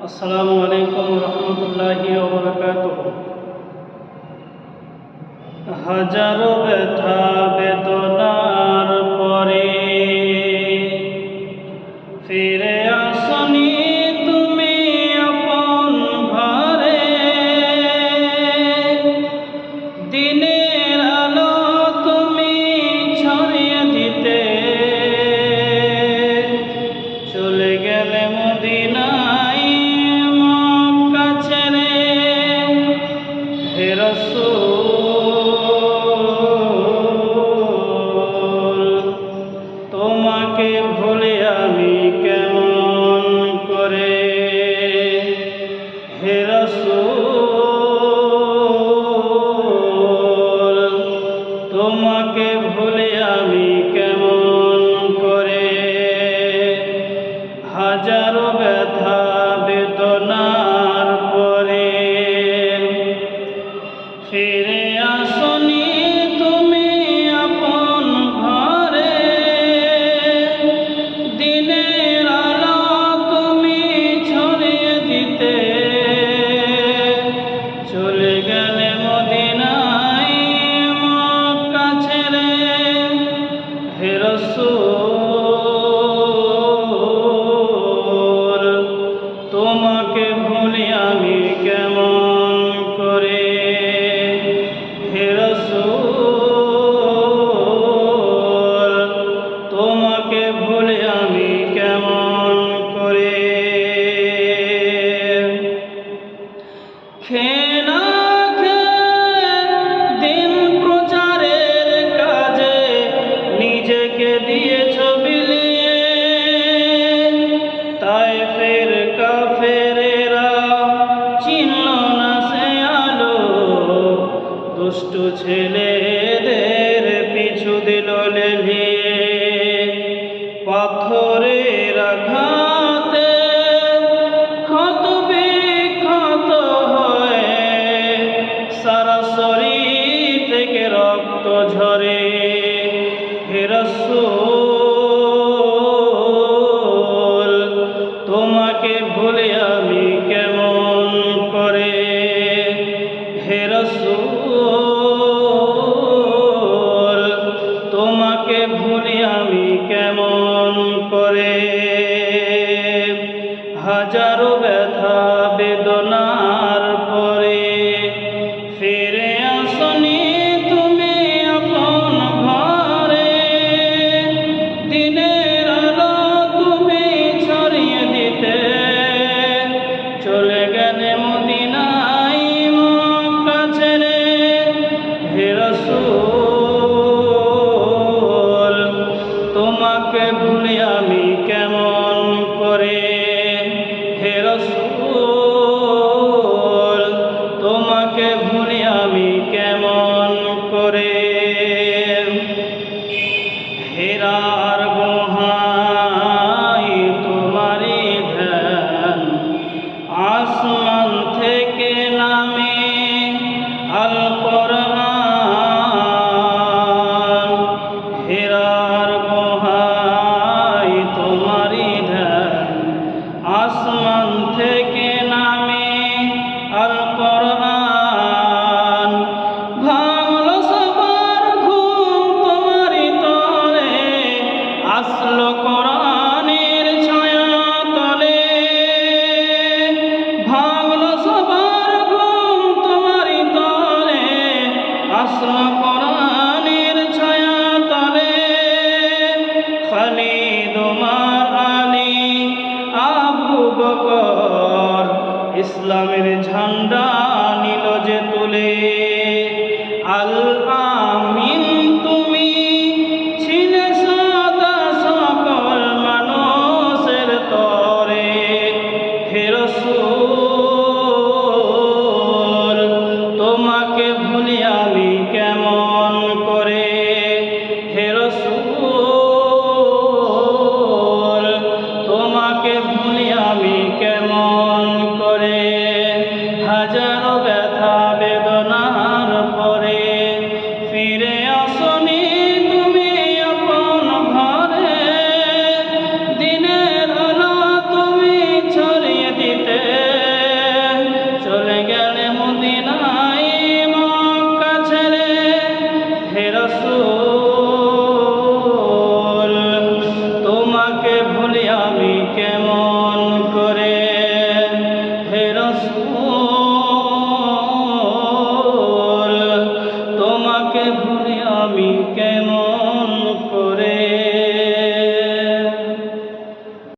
আসসালামু আলাইকুম রহমতুল্লাহি ওয়া বারাকাতুহু। হাজারো ব্যথা বেদনার পরে ফিরে আসনি তুমি আপন ঘরে। দিনের আলো তুমি ছড়িয়ে দিতে চলে গেলে মদিনায় মক্কা ছেড়ে। হে রাসূল, তোমাকে ভুলে আমি কেমন করে। হে রাসূল, তোমাকে ভুলে আমি কেমন করে। হাজারো ব্যথা বেদনার পরে ফিরে আসনি তুমি আপন ঘরে। দিনের আলো তুমি ছড়িয়ে দিতে চলে গেলে মদিনায় মক্কা ছেড়ে। হে রাসূল, তোমাকে ভুলি আমি কেমন করে। হে রাসূল, তোমাকে ভুলি আমি কেমন করে। খেয়ে না খেয়ে দিন প্রচারের কাজে নিজেকে দিয়েছ বিলিয়ে। তায়েফের কাফেরেরা চিনল না সে আলো, দুষ্টু ছেলেদের পিছু দিল লেলিয়ে। পাথরের আঘাতে ক্ষত বিক্ষত হয়ে সারা শরীর থেকে রক্ত ঝরে। হে রাসূল, তোমাকে ভুলে আমি কেমন করে। হে রাসূল, তোমাকে ভুলি আমি কেমন করে। হাজারো ব্যথা বেদনার পরে ফিরে আসনি তুমি আপন ঘরে। দিনের আলো তুমি ছড়িয়ে দিতে চলে গেলে মদিনায় মক্কা ছেড়ে। হে রাসূল, তোমাকে ভুলি আমি কেমন করে। হে রাসূল, তোমাকে ভুলি আমি কেমন করে। হেরার গুহায় তোমারি ধ্যান আসমান থেকে নামে আল কোরআন। হেরার গুহায় তোমারি ধ্যান আসমান থেকে নামে আল কোরআন। ভাঙল সবার ঘুম তোমারি তরে, আসলো কোরআনের ছায়া তলে। ভাঙল সবার ঘুম তোমারি তরে, আসলো কোরআনের ছায়া তলে। খালিদ ওমর আলী আবু বকর ইসলামের ঝান্ডা নিল যে তুলে। আল আমিন তুমি ছিলে সদা সকল মানুষের তরে। হে রাসূল, তোমাকে ভুলি আমি কেমন করে। হে রাসূল, তোমাকে ভুলি আমি কেমন করে। হাজারো ব্যথা বেদনার পরে কেমন করে হে রাসূল তোমাকে ভুলে আমি